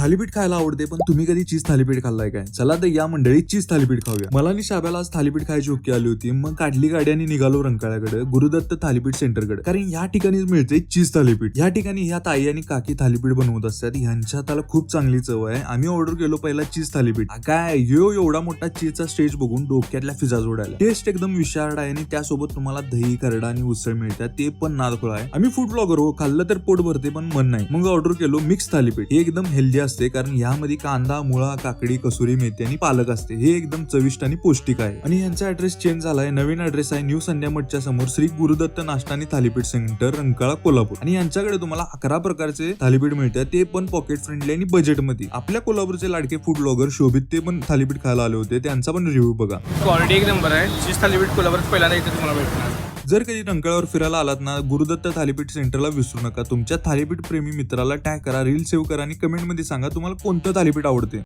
थालीपीठ खायला आवडते, पण तुम्ही कधी चीज थालीपीठ खाल्लाय काय? चला तर या मंडळी चीज थालीपीठ खाऊया. मला आणि शाब्याला आज थालीपीठ खायची हुक्की आली होती. मग काढली गाडी आणि निघालो रंकाळ्याकडे, गुरुदत्त थालीपीठ सेंटरकडे. कारण या ठिकाणीच मिळते चीज थालीपीठ. या ठिकाणी ह्या ताई आणि काकी थालीपीठ बनवत असतात. ह्यांच्या हाताला खूप चांगली चव आहे. आम्ही ऑर्डर केलो पहिला चीज थालीपीठ. काय एवढा मोठा चीजचा स्टेज बघून डोक्यातल्या फिजा जोडायला. टेस्ट एकदम विशारड आहे आणि त्यासोबत तुम्हाला दही, करडा आणि उसळ मिळतात. ते पण नादखुळा आहे. आम्ही फूड ब्लॉगर हो, खाल्लं तर पोट भरते पण मन नाही. मग ऑर्डर केलो मिक्स थालीपीठ. हे एकदम हेल्दी असते कारण यामध्ये कांदा, मुळा, काकडी, कसुरी मेथी आणि पालक असते. हे एकदम चविष्ट आणि पौष्टिक आहे. आणि यांचा ऍड्रेस चेंज झालाय. नवीन ऍड्रेस आहे न्यू संध्या मठच्या समोर, श्री गुरुदत्त नाश्ता आणि थालीपीठ सेंटर, रंकाळा, कोल्हापूर. आणि यांच्याकडे तुम्हाला 11 प्रकारचे थालीपीठ मिळतात. ते पण पॉकेट फ्रेंडली आणि बजेट मध्ये. आपल्या कोल्हापूरचे लाडके फूड ब्लॉगर शोभित ते पण थालीपीठ खायला आले होते. त्यांचा पण रिव्ह्यू बघा. क्वालिटी एक नंबर आहे. चीज थालीपीठ कोल्हापूर पहिल्यांदा इथे तुम्हाला भेटणार. जर कधी रंकाळ्यावर फिरायला आलात ना, गुरुदत्त थालीपीठ सेंटरला विसरू नका. तुमच्या थालीपीठ प्रेमी मित्राला टॅग करा, रील सेव्ह करा आणि कमेंट मध्ये सांगा तुम्हाला कोणतं थालीपीठ आवडते.